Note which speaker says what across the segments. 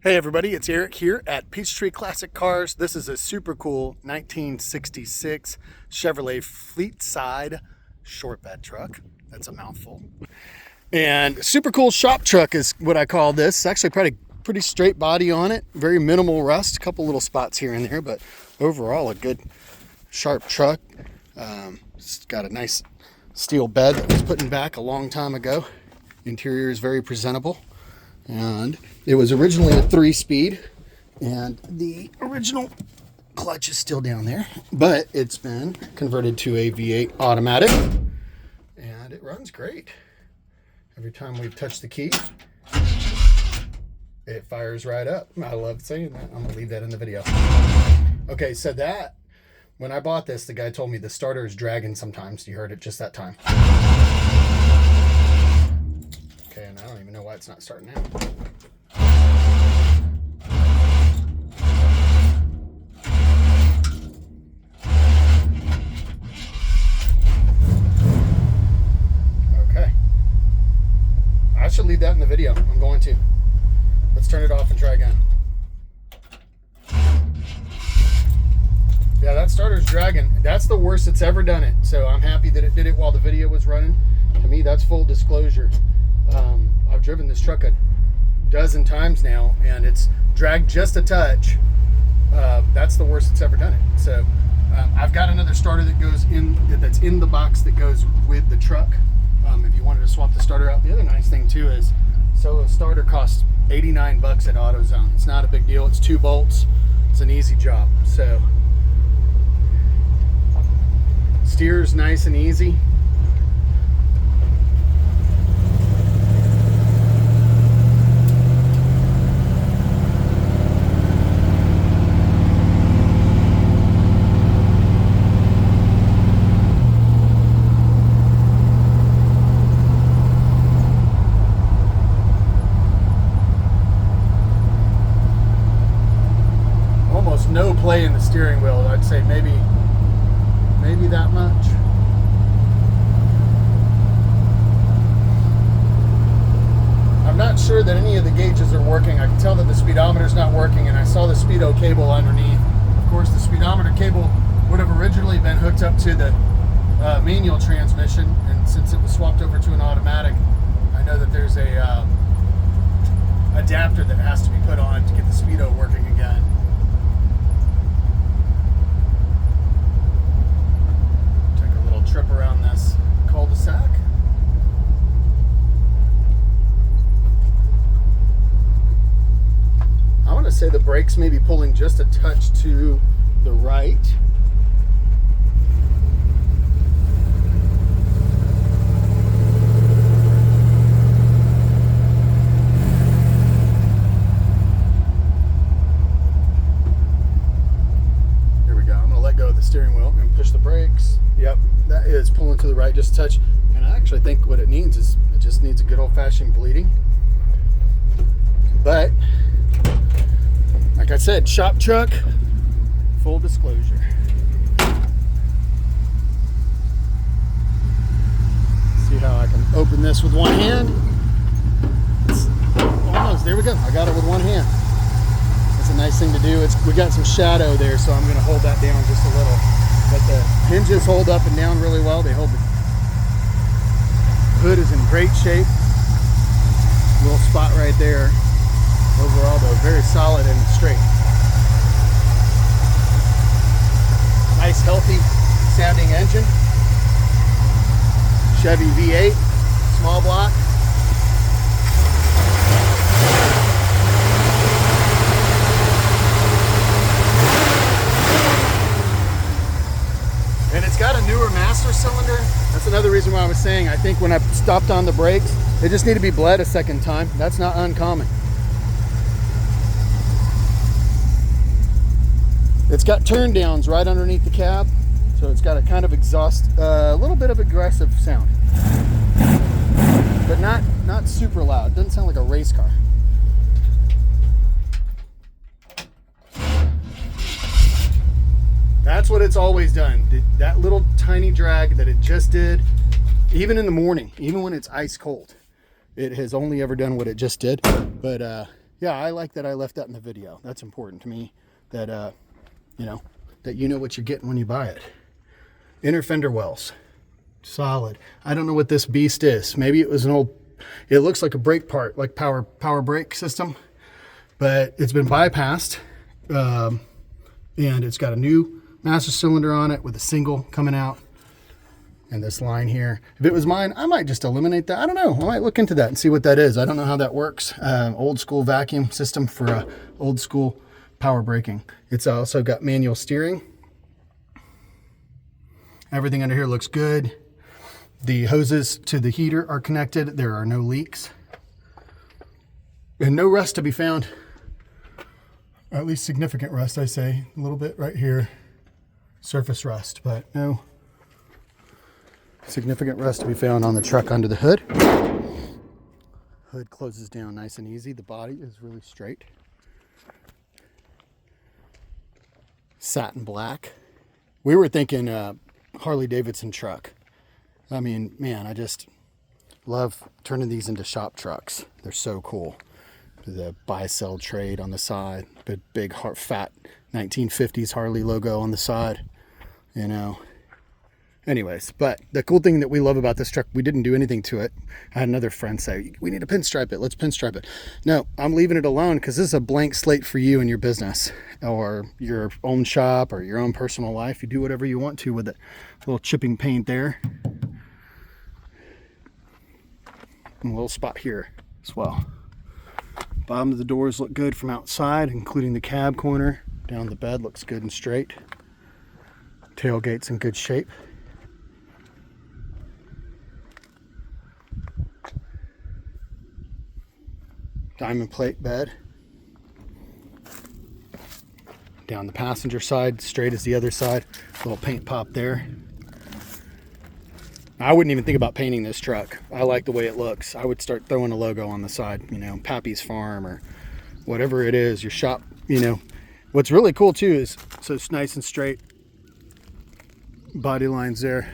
Speaker 1: Hey everybody, it's Eric here at Peachtree Classic Cars. This is a super cool 1966 Chevrolet Fleetside shortbed truck. That's a mouthful. And super cool shop truck is what I call this. It's actually pretty straight body on it. Very minimal rust, a couple little spots here and there, but overall a good sharp truck. It's got a nice steel bed that was put in back a long time ago. Interior is very presentable. And it was originally a 3-speed, and the original clutch is still down there, but it's been converted to a V8 automatic, and it runs great. Every time we touch the key, it fires right up. I love saying that. I'm gonna leave that in the video. Okay, so that, when I bought this, the guy told me the starter is dragging sometimes. You heard it just that time. Okay, and I don't even know why it's not starting now. Okay. I should leave that in the video. I'm going to. Let's turn it off and try again. Yeah, that starter's dragging. That's the worst it's ever done it. So I'm happy that it did it while the video was running. To me, that's full disclosure. I've driven this truck a dozen times now, and it's dragged just a touch. That's the worst it's ever done it. So I've got another starter that goes in, that's in the box that goes with the truck. If you wanted to swap the starter out. The other nice thing too is, so a starter costs 89 bucks at AutoZone. It's not a big deal. It's 2 bolts. It's an easy job. So steers nice and easy. No play in the steering wheel. I'd say maybe that much. I'm not sure that any of the gauges are working. I can tell that the speedometer's not working, and I saw the speedo cable underneath. Of course, the speedometer cable would have originally been hooked up to the manual transmission, and since it was swapped over to an automatic, I know that there's a adapter that has to be put on to get the speedo working again. Trip around this cul-de-sac. I want to say the brakes may be pulling just a touch to the right. Here we go. I'm going to let go of the steering wheel and push the brakes. Yep, that is pulling to the right just a touch. And I actually think what it needs is, it just needs a good old-fashioned bleeding. But, like I said, shop truck, full disclosure. See how I can open this with one hand? It's almost, there we go. I got it with one hand. That's a nice thing to do. We got some shadow there, so I'm going to hold that down just a little. But the hinges hold up and down really well. They hold the hood is in great shape. Little spot right there. Overall though, very solid and straight. Nice healthy sounding engine. Chevy V8, small block. And it's got a newer master cylinder. That's another reason why I was saying, I think when I stopped on the brakes, they just need to be bled a second time. That's not uncommon. It's got turn downs right underneath the cab. So it's got a kind of exhaust, a little bit of aggressive sound. But not super loud. It doesn't sound like a race car. That's what it's always done. That little tiny drag that it just did, even in the morning, even when it's ice cold, it has only ever done what it just did. But Yeah, I like that I left that in the video. That's important to me, that, that you know what you're getting when you buy it. Inner fender wells. Solid. I don't know what this beast is. Maybe it was an old, it looks like a brake part, like power brake system, but it's been bypassed. And it's got a new master cylinder on it with a single coming out. And this line here, if it was mine, I might just eliminate that. I don't know. I might look into that and see what that is. I don't know how that works. Old school vacuum system for old school power braking. It's also got manual steering. Everything under here looks good. The hoses to the heater are connected. There are no leaks. And no rust to be found. Or at least significant rust, I say. A little bit right here. Surface rust, but no significant rust to be found on the truck under the hood. Hood closes down nice and easy. The body is really straight. Satin black. We were thinking Harley Davidson truck. I mean, man, I just love turning these into shop trucks. They're so cool. The buy-sell trade on the side. The big, fat 1950s Harley logo on the side. You know. Anyways, but the cool thing that we love about this truck, we didn't do anything to it. I had another friend say, we need to pinstripe it. Let's pinstripe it. No, I'm leaving it alone because this is a blank slate for you and your business or your own shop or your own personal life. You do whatever you want to with it. A little chipping paint there. And a little spot here as well. Bottom of the doors look good from outside, including the cab corner. Down the bed looks good and straight. Tailgate's in good shape. Diamond plate bed. Down the passenger side, straight as the other side. Little paint pop there. I wouldn't even think about painting this truck. I like the way it looks. I would start throwing a logo on the side, you know, Pappy's Farm or whatever it is, your shop, you know. What's really cool too is, so it's nice and straight. Body lines there.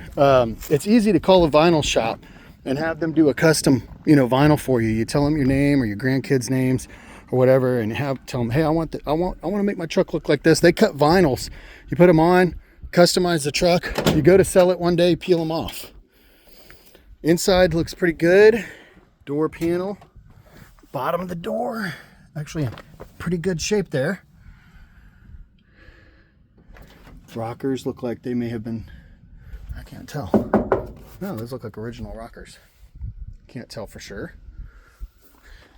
Speaker 1: It's easy to call a vinyl shop and have them do a custom, you know, vinyl for you. You tell them your name or your grandkids' names or whatever, and tell them, hey, I want to make my truck look like this. They cut vinyls. You put them on, customize the truck. You go to sell it one day, peel them off. Inside looks pretty good. Door panel, bottom of the door, actually in pretty good shape there. Rockers look like they may have been, I can't tell. No, those look like original rockers. Can't tell for sure.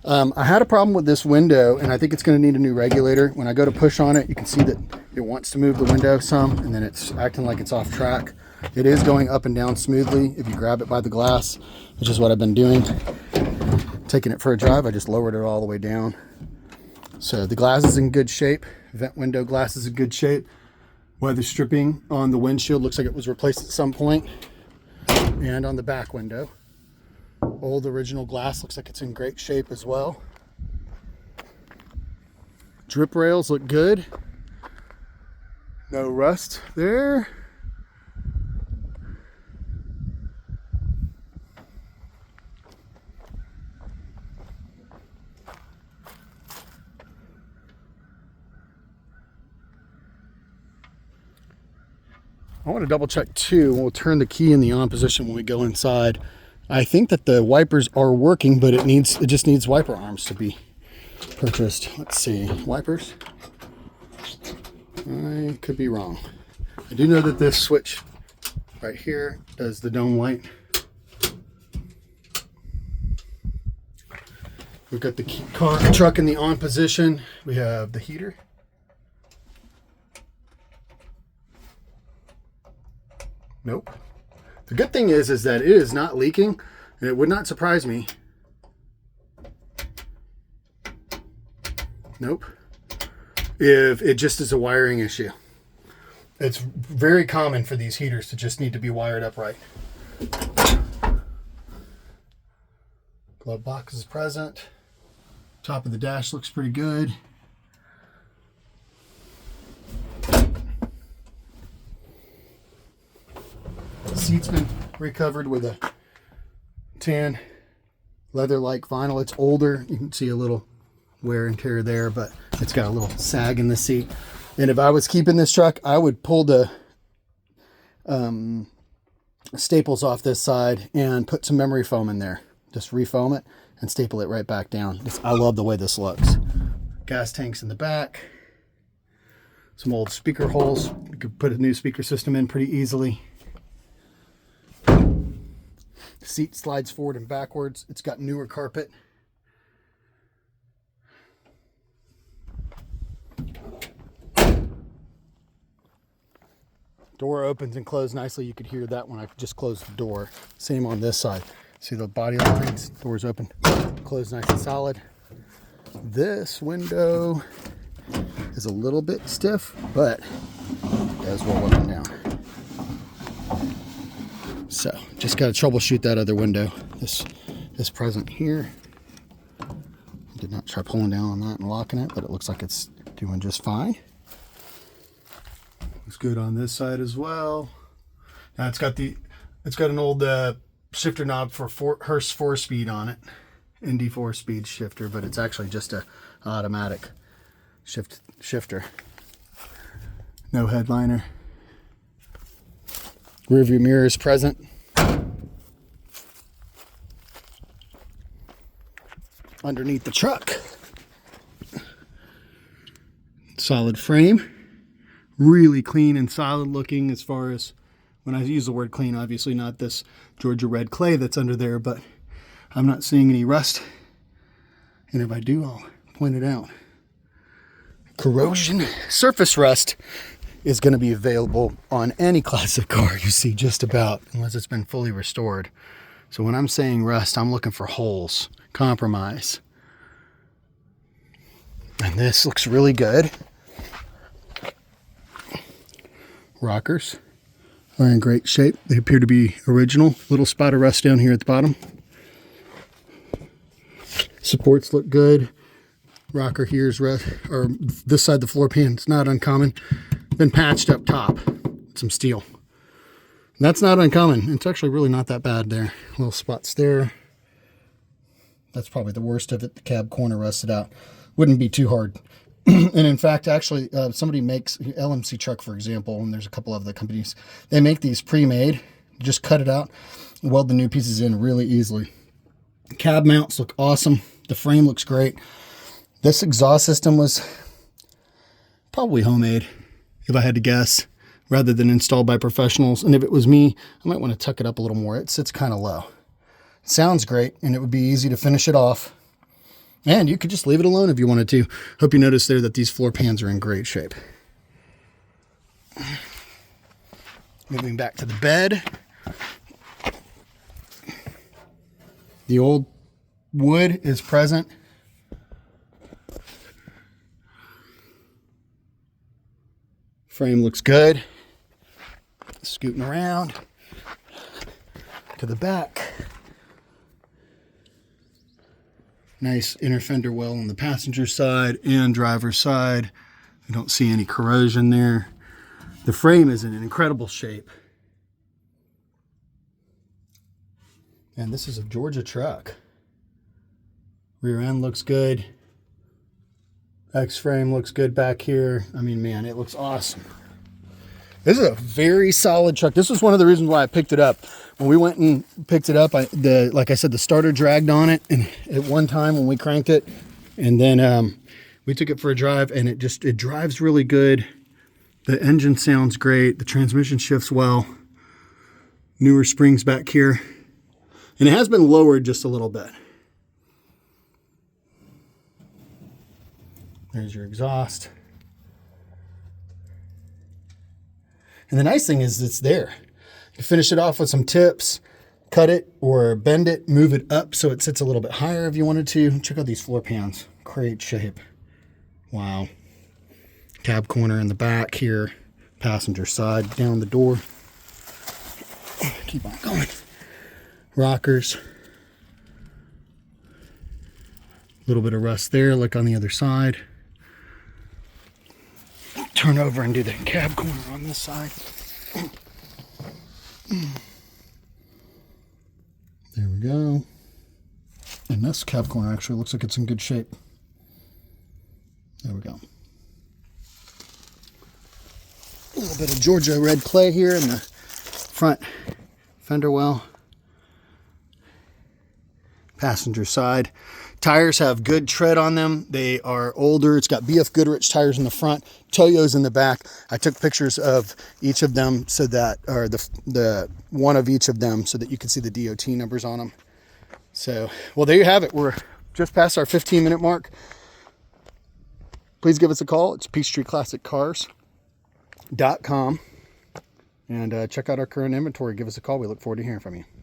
Speaker 1: I had a problem with this window, and I think it's going to need a new regulator. When I go to push on it, you can see that it wants to move the window some, and then it's acting like it's off track. It is going up and down smoothly if you grab it by the glass, which is what I've been doing. Taking it for a drive, I just lowered it all the way down. So the glass is in good shape. Vent window glass is in good shape. Weather stripping on the windshield looks like it was replaced at some point. And on the back window, old original glass looks like it's in great shape as well. Drip rails look good. No rust there. I want to double check too. We'll turn the key in the on position when we go inside. I think that the wipers are working, but it just needs wiper arms to be purchased. Let's see, wipers. I could be wrong. I do know that this switch right here does the dome light. We've got the truck in the on position. We have the heater. Nope. The good thing is that it is not leaking, and it would not surprise me. Nope. If it just is a wiring issue. It's very common for these heaters to just need to be wired up right. Glove box is present. Top of the dash looks pretty good. Seat's been recovered with a tan leather-like vinyl. It's older. You can see a little wear and tear there, but it's got a little sag in the seat. And if I was keeping this truck, I would pull the staples off this side and put some memory foam in there. Just refoam it and staple it right back down. I love the way this looks. Gas tanks in the back. Some old speaker holes. You could put a new speaker system in pretty easily. The seat slides forward and backwards. It's got newer carpet. Door opens and closes nicely. You could hear that when I just closed the door. Same on this side. See the body lines? Doors open, closed nice and solid. This window is a little bit stiff, but it does roll up and down. So just got to troubleshoot that other window. This present here. Did not try pulling down on that and locking it, but it looks like it's doing just fine. Looks good on this side as well. Now it's got an old shifter knob for Hurst 4-speed on it, Indy 4-speed shifter, but it's actually just a automatic shifter. No headliner. Rear view mirror is present. Underneath the truck, solid frame. Really clean and solid looking. As far as when I use the word clean, obviously not this Georgia red clay that's under there, but I'm not seeing any rust. And if I do, I'll point it out. Corrosion, surface rust is going to be available on any classic car you see, just about, unless it's been fully restored. So when I'm saying rust, I'm looking for holes, compromise. And this looks really good. Rockers are in great shape. They appear to be original. Little spot of rust down here at the bottom. Supports look good. Rocker here is rust, or this side the floor pan. It's not uncommon. Been patched up top. Some steel. That's not uncommon. It's actually really not that bad there. Little spots there. That's probably the worst of it. The cab corner rusted out. Wouldn't be too hard. And in fact, actually, somebody makes LMC truck, for example, and there's a couple of the companies, they make these pre-made. Just cut it out, weld the new pieces in really easily. Cab mounts look awesome. The frame looks great. This exhaust system was probably homemade, if I had to guess, rather than installed by professionals. And if it was me, I might want to tuck it up a little more. It sits kind of low. It sounds great, and it would be easy to finish it off. And you could just leave it alone if you wanted to. Hope you noticed there that these floor pans are in great shape. Moving back to the bed. The old wood is present. Frame looks good. Scooting around to the back. Nice inner fender well on the passenger side and driver's side. I don't see any corrosion there. The frame is in an incredible shape. And this is a Georgia truck. Rear end looks good. X-frame looks good back here. I mean, man, it looks awesome. This is a very solid truck. This was one of the reasons why I picked it up. When we went and picked it up, like I said, the starter dragged on it, and at one time when we cranked it, and then we took it for a drive, and it drives really good. The engine sounds great. The transmission shifts well. Newer springs back here, and it has been lowered just a little bit. There's your exhaust. And the nice thing is it's there. You finish it off with some tips, cut it or bend it, move it up so it sits a little bit higher if you wanted to. Check out these floor pans. Great shape. Wow. Cab corner in the back here. Passenger side down the door. Keep on going. Rockers. A little bit of rust there, like on the other side. Turn over and do the cab corner on this side. There we go. And this cab corner actually looks like it's in good shape. There we go. A little bit of Georgia red clay here in the front fender well. Passenger side. Tires have good tread on them. They are older. It's got BF Goodrich tires in the front, Toyo's in the back. I took pictures of each of them so that, or the one of each of them so that you can see the DOT numbers on them. So, well, there you have it. We're just past our 15-minute mark. Please give us a call. It's PeachtreeClassicCars.com, and check out our current inventory. Give us a call. We look forward to hearing from you.